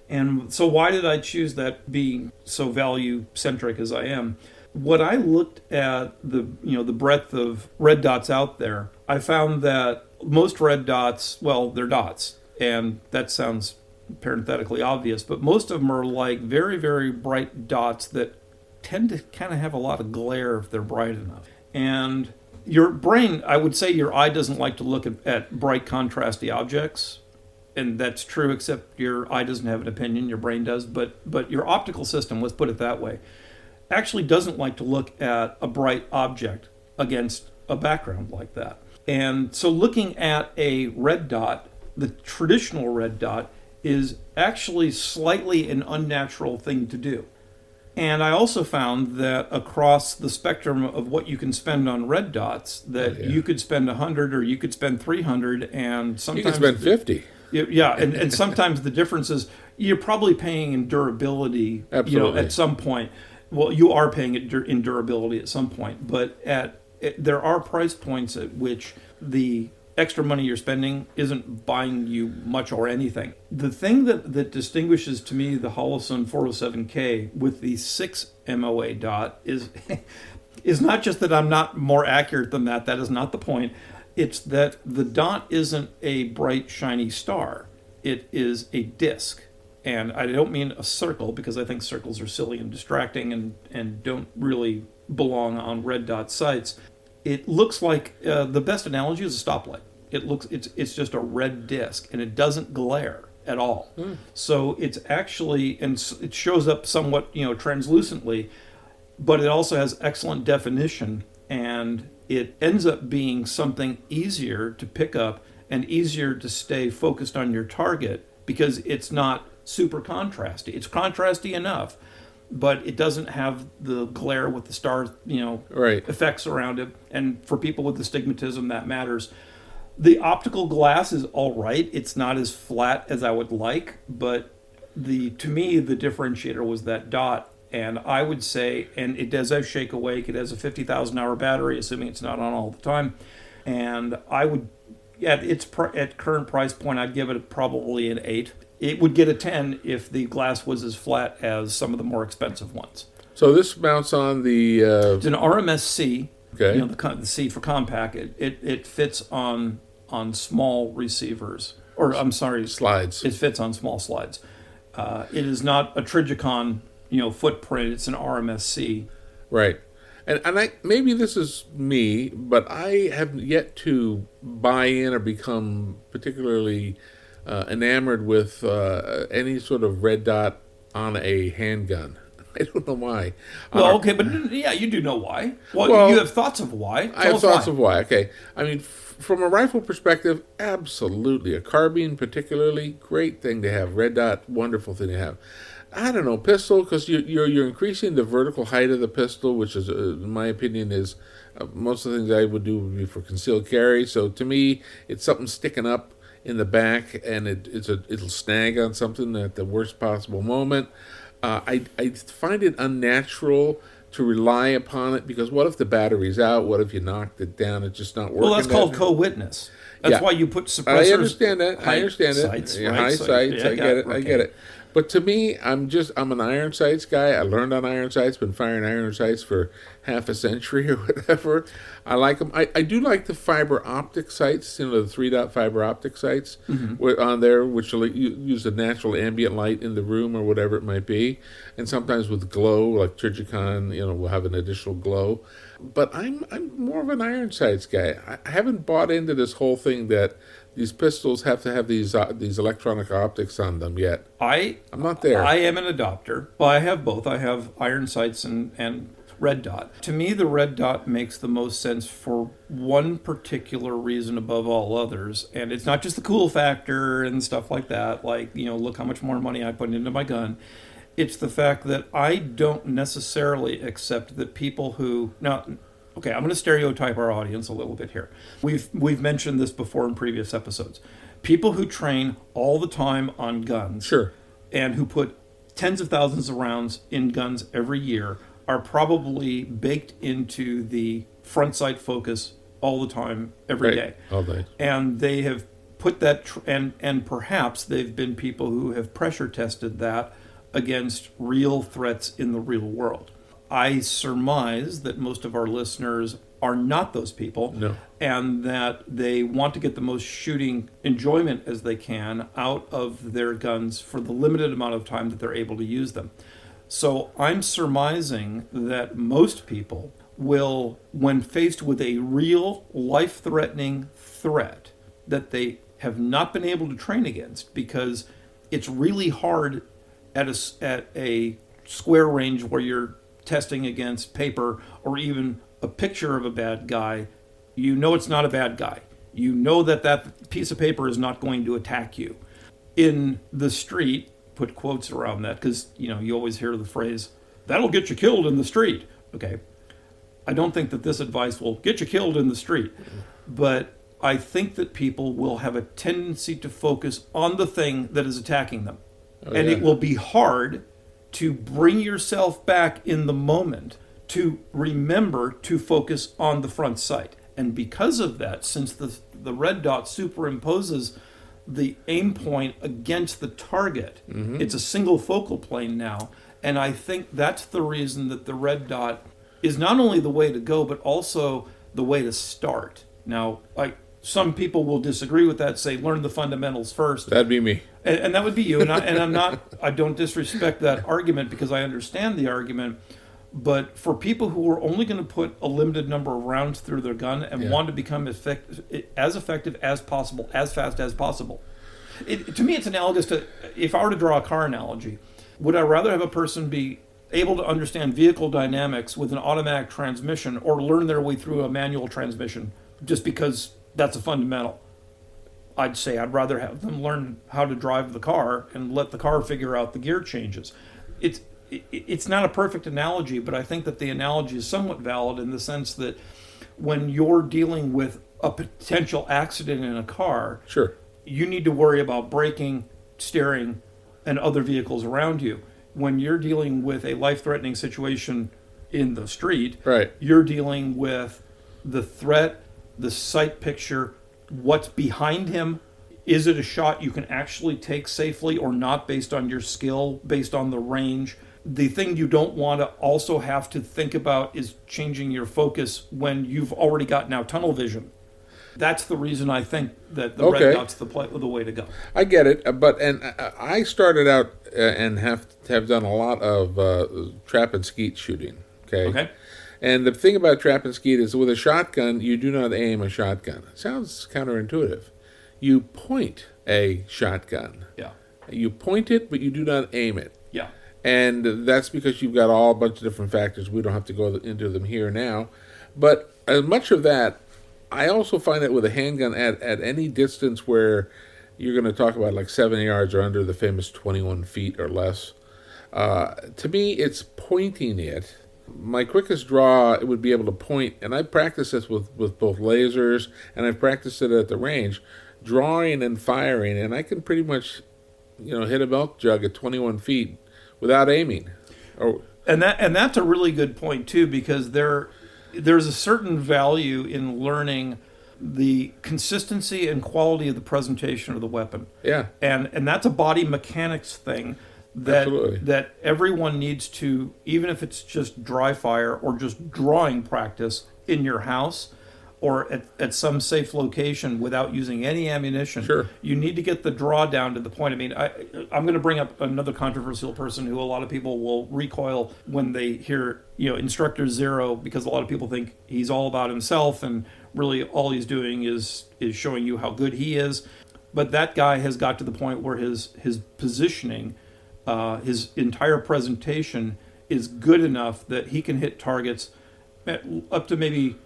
And so why did I choose that, being so value centric as I am? What I looked at the breadth of red dots out there, I found that most red dots, well, they're dots, and that sounds parenthetically obvious, but most of them are like very, very bright dots that tend to kind of have a lot of glare if they're bright enough. And your brain, I would say your eye doesn't like to look at bright contrasty objects. And that's true, except your eye doesn't have an opinion, your brain does. But your optical system, let's put it that way, actually doesn't like to look at a bright object against a background like that. And so looking at a red dot, the traditional red dot, is actually slightly an unnatural thing to do. And I also found that across the spectrum of what you can spend on red dots, that you could spend 100 or you could spend 300, and sometimes You can spend 50. Yeah, and sometimes the difference is you're probably paying in durability. Absolutely. At some point. Well, you are paying it in durability at some point, but there are price points at which the extra money you're spending isn't buying you much or anything. The thing that distinguishes to me the Holosun 407K with the 6 MOA dot is not just that I'm not more accurate than that. That is not the point. It's that the dot isn't a bright, shiny star. It is a disc. And I don't mean a circle, because I think circles are silly and distracting and don't really belong on red dot sites. It looks like the best analogy is a stoplight. It's just a red disc, and it doesn't glare at all. So it's actually, and it shows up somewhat translucently, but it also has excellent definition, and it ends up being something easier to pick up and easier to stay focused on your target, because it's not super contrasty. It's contrasty enough, but it doesn't have the glare with the star, Right. effects around it. And for people with astigmatism, that matters. The optical glass is all right. It's not as flat as I would like, but to me, the differentiator was that dot. And I would say, and it does have shake awake. It has a 50,000 hour battery, assuming it's not on all the time. And I would, at current price point, I'd give it probably an 8. it would get a 10 if the glass was as flat as some of the more expensive ones. So this mounts on the. It's an RMS-C. Okay. You know, the C for compact. It fits on small receivers, or I'm sorry, Slides. It fits on small slides. It is not a Trigicon, footprint. It's an RMS-C. Right. And maybe this is me, but I have yet to buy in or become particularly enamored with any sort of red dot on a handgun. I don't know why. Well, okay, but yeah, you do know why. Well, you have thoughts of why. I have thoughts of why. Okay. I mean, from a rifle perspective, absolutely. A carbine, particularly, great thing to have. Red dot, wonderful thing to have. I don't know, pistol, because you're increasing the vertical height of the pistol, which is, in my opinion, is most of the things I would do would be for concealed carry. So to me, it's something sticking up in the back, and it'll snag on something at the worst possible moment. I find it unnatural to rely upon it, because what if the battery's out? What if you knocked it down? It's just not working. Well, that's called co-witness. That's why you put suppressors. I understand that. High sights. Yeah, I get it. But to me, I'm an iron sights guy. I learned on iron sights, been firing iron sights for half a century or whatever. I like them. I do like the fiber optic sights, the 3-dot fiber optic sights on there, which will use the natural ambient light in the room or whatever it might be. And sometimes with glow, like Trigicon, will have an additional glow. But I'm more of an iron sights guy. I haven't bought into this whole thing that these pistols have to have these electronic optics on them yet. I'm not there. I am an adopter. Well, I have both. I have iron sights and red dot. To me, the red dot makes the most sense for one particular reason above all others. And it's not just the cool factor and stuff like that. Like, look how much more money I put into my gun. It's the fact that I don't necessarily accept that people who... Now, okay, I'm going to stereotype our audience a little bit here. We've mentioned this before in previous episodes. People who train all the time on guns, sure, and who put tens of thousands of rounds in guns every year are probably baked into the front sight focus all the time, every day. All day. And they have put that, and perhaps they've been people who have pressure tested that against real threats in the real world. I surmise that most of our listeners are not those people, no, and that they want to get the most shooting enjoyment as they can out of their guns for the limited amount of time that they're able to use them. So I'm surmising that most people will, when faced with a real life-threatening threat that they have not been able to train against, because it's really hard at a square range where you're testing against paper or even a picture of a bad guy, it's not a bad guy. That piece of paper is not going to attack you. In the street, put quotes around that, because you always hear the phrase, that'll get you killed in the street. Okay. I don't think that this advice will get you killed in the street, but I think that people will have a tendency to focus on the thing that is attacking them. It will be hard to bring yourself back in the moment to remember to focus on the front sight. And because of that, since the red dot superimposes the aim point against the target, it's a single focal plane now. And I think that's the reason that the red dot is not only the way to go, but also the way to start. Now, some people will disagree with that, say learn the fundamentals first. That'd be me. And that would be you. I don't disrespect that argument, because I understand the argument. But for people who are only going to put a limited number of rounds through their gun and want to become as effective as possible, as fast as possible, to me it's analogous to, if I were to draw a car analogy, would I rather have a person be able to understand vehicle dynamics with an automatic transmission, or learn their way through a manual transmission just because that's a fundamental? I'd say I'd rather have them learn how to drive the car and let the car figure out the gear changes. It's not a perfect analogy, but I think that the analogy is somewhat valid in the sense that when you're dealing with a potential accident in a car, sure, you need to worry about braking, steering, and other vehicles around you. When you're dealing with a life-threatening situation in the street, right, you're dealing with the threat, the sight picture, what's behind him, is it a shot you can actually take safely or not based on your skill, based on the range? The thing you don't want to also have to think about is changing your focus when you've already got now tunnel vision. That's the reason I think that the red dot's the way to go. I get it, I started out and have done a lot of trap and skeet shooting. Okay. And the thing about trap and skeet is with a shotgun, you do not aim a shotgun. It sounds counterintuitive. You point a shotgun. Yeah. You point it, but you do not aim it. Yeah. And that's because you've got a bunch of different factors. We don't have to go into them here now. But as much of that, I also find that with a handgun at any distance where you're going to talk about like 7 yards or under the famous 21 feet or less, to me, it's pointing it. My quickest draw, it would be able to point, and I practice this with both lasers, and I've practiced it at the range, drawing and firing, and I can pretty much, hit a milk jug at 21 feet without aiming. And that's a really good point too, because there's a certain value in learning the consistency and quality of the presentation of the weapon. Yeah. And that's a body mechanics thing that everyone needs to, even if it's just dry fire or just drawing practice in your house or at some safe location without using any ammunition. Sure. You need to get the draw down to the point. I mean, I'm going to bring up another controversial person who a lot of people will recoil when they hear, Instructor Zero, because a lot of people think he's all about himself and really all he's doing is showing you how good he is. But that guy has got to the point where his positioning, his entire presentation is good enough that he can hit targets up to maybe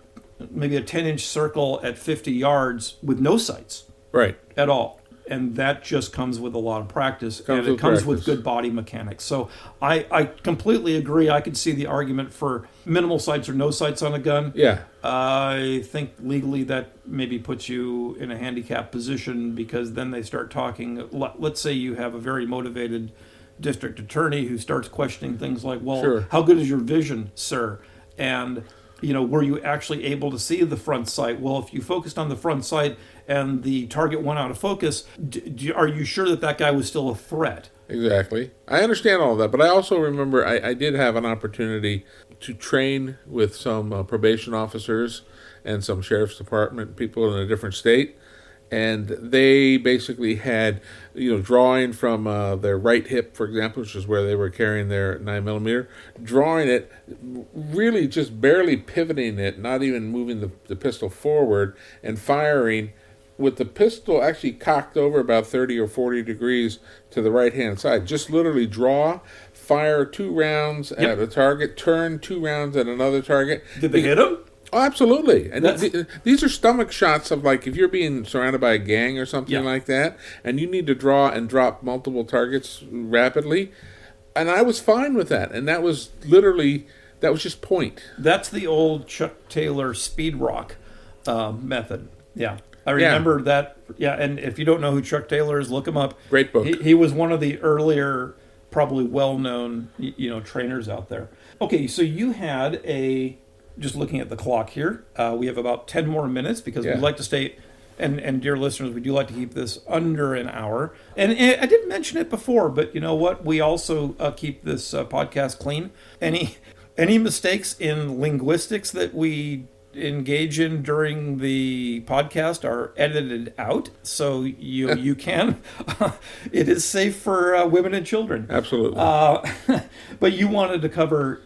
a 10-inch circle at 50 yards with no sights. Right. At all. And that just comes with a lot of practice. It comes with good body mechanics. So I completely agree. I could see the argument for minimal sights or no sights on a gun. Yeah. I think legally that maybe puts you in a handicapped position, because then they start talking. Let's say you have a very motivated district attorney who starts questioning things like, well, sure, how good is your vision, sir? And were you actually able to see the front sight? Well, if you focused on the front sight and the target went out of focus, are you sure that guy was still a threat? Exactly. I understand all of that, but I also remember I did have an opportunity to train with some probation officers and some sheriff's department people in a different state. And they basically had, drawing from their right hip, for example, which is where they were carrying their 9mm, drawing it, really just barely pivoting it, not even moving the pistol forward, and firing with the pistol actually cocked over about 30 or 40 degrees to the right-hand side. Just literally draw, fire 2 rounds at a target, turn 2 rounds at another target. Did they hit him? Oh, absolutely. And these are stomach shots of, like, if you're being surrounded by a gang or something like that, and you need to draw and drop multiple targets rapidly. And I was fine with that. And that was just point. That's the old Chuck Taylor speed rock method. Yeah. I remember that. Yeah. And if you don't know who Chuck Taylor is, look him up. Great book. He was one of the earlier, probably well-known, trainers out there. Okay. So you had just looking at the clock here, we have about 10 more minutes, because we'd like to stay, and dear listeners, we do like to keep this under an hour. And I didn't mention it before, but you know what? We also keep this podcast clean. Any mistakes in linguistics that we engage in during the podcast are edited out, so you can. It is safe for women and children. Absolutely. But you wanted to cover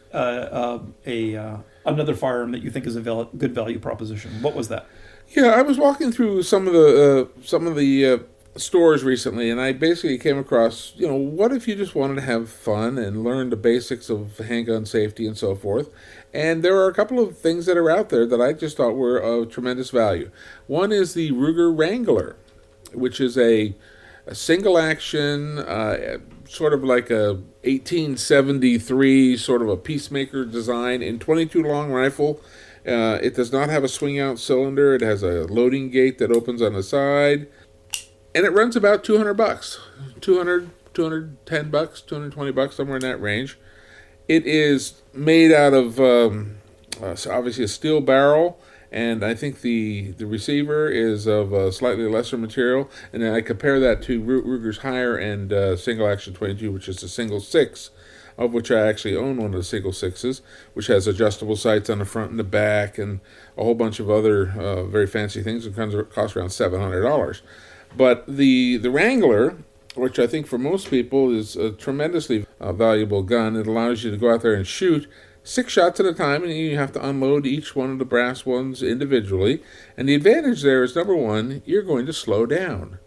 another firearm that you think is a good value proposition. What was that? Yeah, I was walking through some of the stores recently, and I basically came across, what if you just wanted to have fun and learn the basics of handgun safety and so forth? And there are a couple of things that are out there that I just thought were of tremendous value. One is the Ruger Wrangler, which is a single action, sort of like a 1873 sort of a peacemaker design in 22 long rifle. It does not have a swing out cylinder. It has a loading gate that opens on the side, and it runs about $200, $210, $220, somewhere in that range. It is made out of obviously a steel barrel, And I think the receiver is of a slightly lesser material. And then I compare that to Ruger's higher end single action 22, which is a single six, of which I actually own one of the single sixes, which has adjustable sights on the front and the back and a whole bunch of other very fancy things. It costs around $700. But the Wrangler, which I think for most people is a tremendously valuable gun, it allows you to go out there and shoot 6 shots at a time, and you have to unload each one of the brass ones individually. And the advantage there is, number one, you're going to slow down.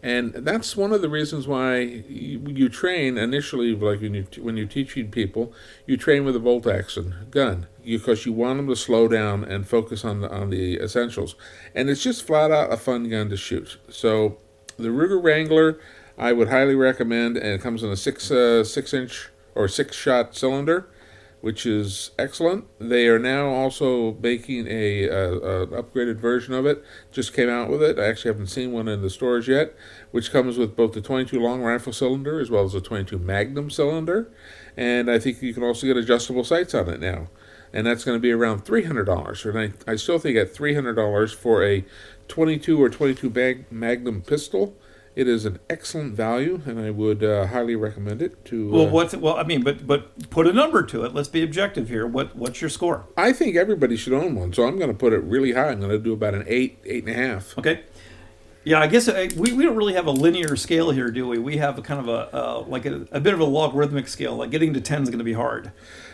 And that's one of the reasons why you train initially, like when you teach people, you train with a bolt action gun, because you want them to slow down and focus on the essentials. And it's just flat out a fun gun to shoot. So the Ruger Wrangler, I would highly recommend, and it comes in a 6-inch or 6-shot cylinder, which is excellent. They are now also making a upgraded version of it. Just came out with it. I actually haven't seen one in the stores yet, which comes with both the 22 long rifle cylinder as well as the 22 Magnum cylinder. And I think you can also get adjustable sights on it now. And that's going to be around $300. And I still think at $300 for a 22 or 22 Magnum pistol, it is an excellent value, and I would highly recommend it to. But put a number to it. Let's be objective here. What's your score? I think everybody should own one, so I'm going to put it really high. I'm going to do about an 8.5. Okay. Yeah, I guess we don't really have a linear scale here, do we? We have a kind of a bit of a logarithmic scale. Like getting to 10 is going to be hard.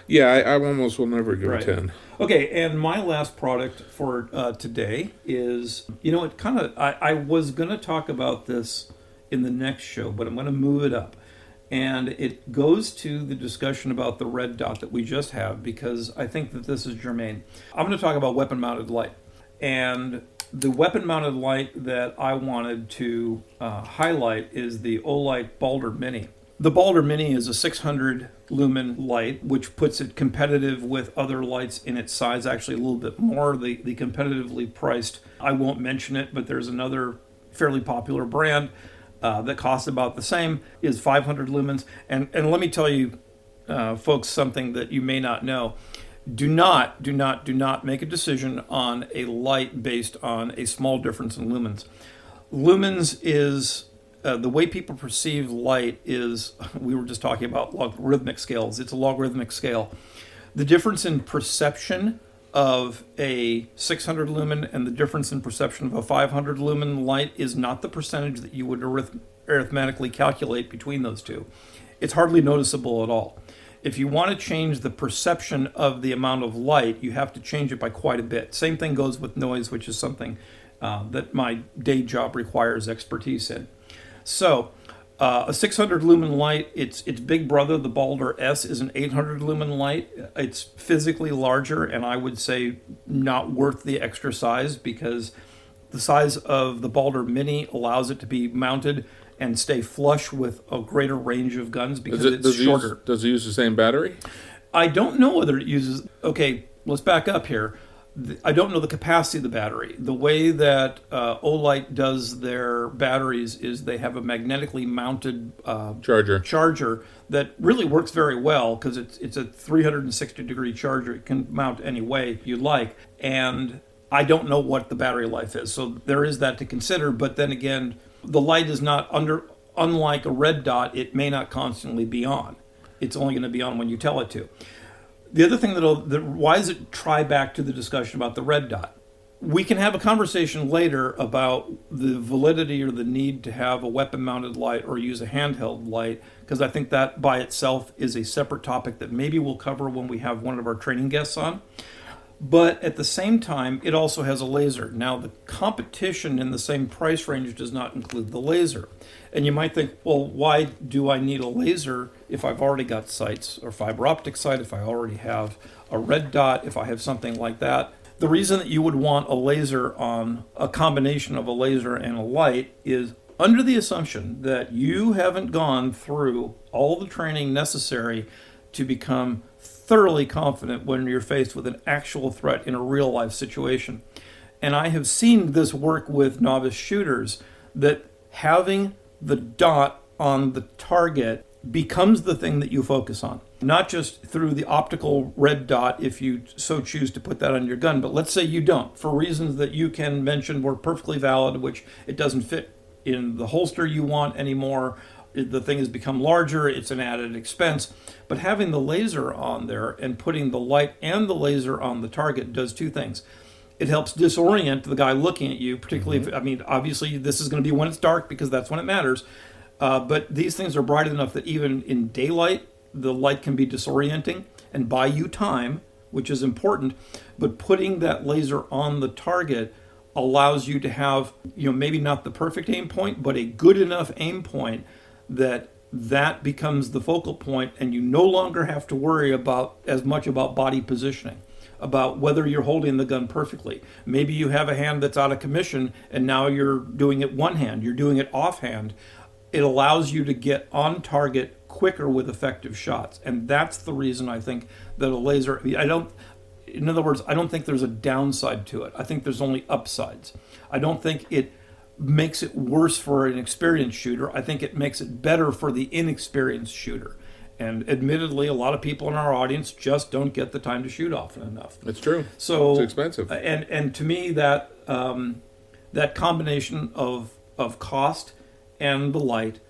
Yeah, I almost will never give a 10. Okay, and my last product for today is, I was going to talk about this in the next show, but I'm going to move it up. And it goes to the discussion about the red dot that we just had, because I think that this is germane. I'm going to talk about weapon-mounted light. And the weapon-mounted light that I wanted to highlight is the Olight Balder Mini. The Balder Mini is a 600 lumen light, which puts it competitive with other lights in its size, actually a little bit more. The competitively priced, I won't mention it, but there's another fairly popular brand that costs about the same, is 500 lumens. And let me tell you, folks, something that you may not know. Do not make a decision on a light based on a small difference in lumens. Lumens is the way people perceive light is, we were just talking about logarithmic scales. It's a logarithmic scale. The difference in perception of a 600 lumen and the difference in perception of a 500 lumen light is not the percentage that you would arithmetically calculate between those two. It's hardly noticeable at all. If you want to change the perception of the amount of light, you have to change it by quite a bit. Same thing goes with noise, which is something that my day job requires expertise in. So, a 600 lumen light, its big brother, the Balder S, is an 800 lumen light. It's physically larger, and I would say not worth the extra size, because the size of the Balder Mini allows it to be mounted and stay flush with a greater range of guns because it's shorter. Does it use the same battery? I don't know whether it uses... Okay, let's back up here. I don't know the capacity of the battery. The way that Olight does their batteries is they have a magnetically mounted charger that really works very well, because it's a 360-degree charger. It can mount any way you like. And I don't know what the battery life is. So there is that to consider. But then again, the light is not unlike a red dot, it may not constantly be on. It's only going to be on when you tell it to. The other thing why does it try back to the discussion about the red dot? We can have a conversation later about the validity or the need to have a weapon-mounted light or use a handheld light, because I think that by itself is a separate topic that maybe we'll cover when we have one of our training guests on. But at the same time, it also has a laser. Now, the competition in the same price range does not include the laser. And you might think, well, why do I need a laser if I've already got sights or fiber optic sight, if I already have a red dot, if I have something like that? The reason that you would want a laser on a combination of a laser and a light is under the assumption that you haven't gone through all the training necessary to become thoroughly confident when you're faced with an actual threat in a real life situation. And I have seen this work with novice shooters, that having the dot on the target becomes the thing that you focus on. not just through the optical red dot if you so choose to put that on your gun, but let's say you don't, for reasons that you can mention were perfectly valid, which it doesn't fit in the holster you want anymore. The thing has become larger, it's an added expense. But having the laser on there and putting the light and the laser on the target does two things. It helps disorient the guy looking at you, particularly if, I mean, obviously this is going to be when it's dark because that's when it matters. But these things are bright enough that even in daylight, the light can be disorienting and buy you time, which is important. But putting that laser on the target allows you to have, maybe not the perfect aim point, but a good enough aim point that becomes the focal point, and you no longer have to worry about as much about body positioning, about whether you're holding the gun perfectly. Maybe you have a hand that's out of commission and now you're doing it one hand, you're doing it offhand. It allows you to get on target quicker with effective shots. And that's the reason I think that a laser, in other words, I don't think there's a downside to it. I think there's only upsides. I don't think it makes it worse for an experienced shooter. I think it makes it better for the inexperienced shooter. And admittedly, a lot of people in our audience just don't get the time to shoot often enough. It's true. So it's expensive. And to me, that that combination of cost and the light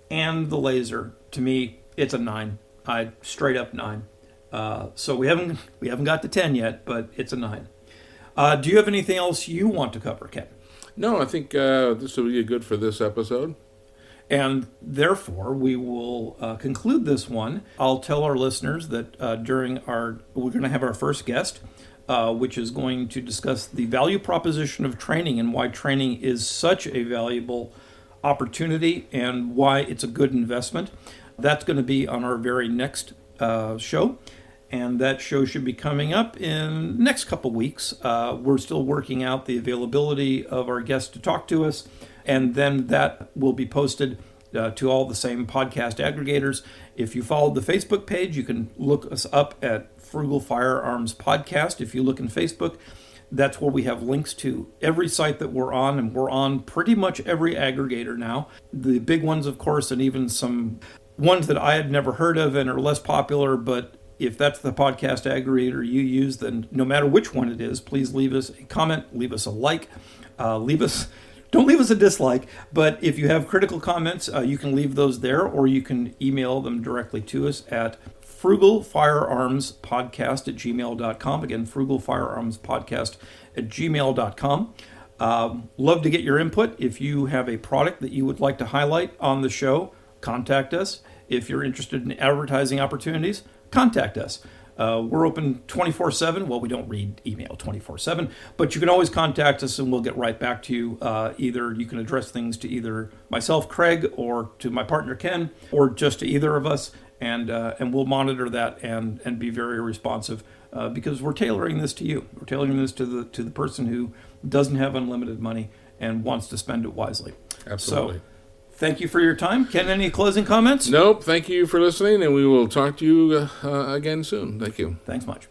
and the laser, to me, it's a 9. I straight up 9. So we haven't got to 10 yet, but it's a 9. Do you have anything else you want to cover, Ken? No, I think this will be good for this episode. And therefore, we will conclude this one. I'll tell our listeners that we're going to have our first guest, which is going to discuss the value proposition of training and why training is such a valuable opportunity and why it's a good investment. That's going to be on our very next show. And that show should be coming up in the next couple weeks. We're still working out the availability of our guests to talk to us. And then that will be posted to all the same podcast aggregators. If you followed the Facebook page, you can look us up at Frugal Firearms Podcast. If you look in Facebook, that's where we have links to every site that we're on, and we're on pretty much every aggregator now. The big ones, of course, and even some ones that I had never heard of and are less popular, but if that's the podcast aggregator you use, then no matter which one it is, please leave us a comment, leave us a like, don't leave us a dislike, but if you have critical comments, you can leave those there, or you can email them directly to us at frugalfirearmspodcast@gmail.com. Again, frugalfirearmspodcast@gmail.com. Love to get your input. If you have a product that you would like to highlight on the show, contact us. If you're interested in advertising opportunities, contact us. We're open 24/7. Well, we don't read email 24/7, but you can always contact us and we'll get right back to you. Either you can address things to either myself, Craig, or to my partner, Ken, or just to either of us, and we'll monitor that and be very responsive because we're tailoring this to you. We're tailoring this to the person who doesn't have unlimited money and wants to spend it wisely. Absolutely. So, thank you for your time. Ken, any closing comments? Nope. Thank you for listening, and we will talk to you again soon. Thank you. Thanks much.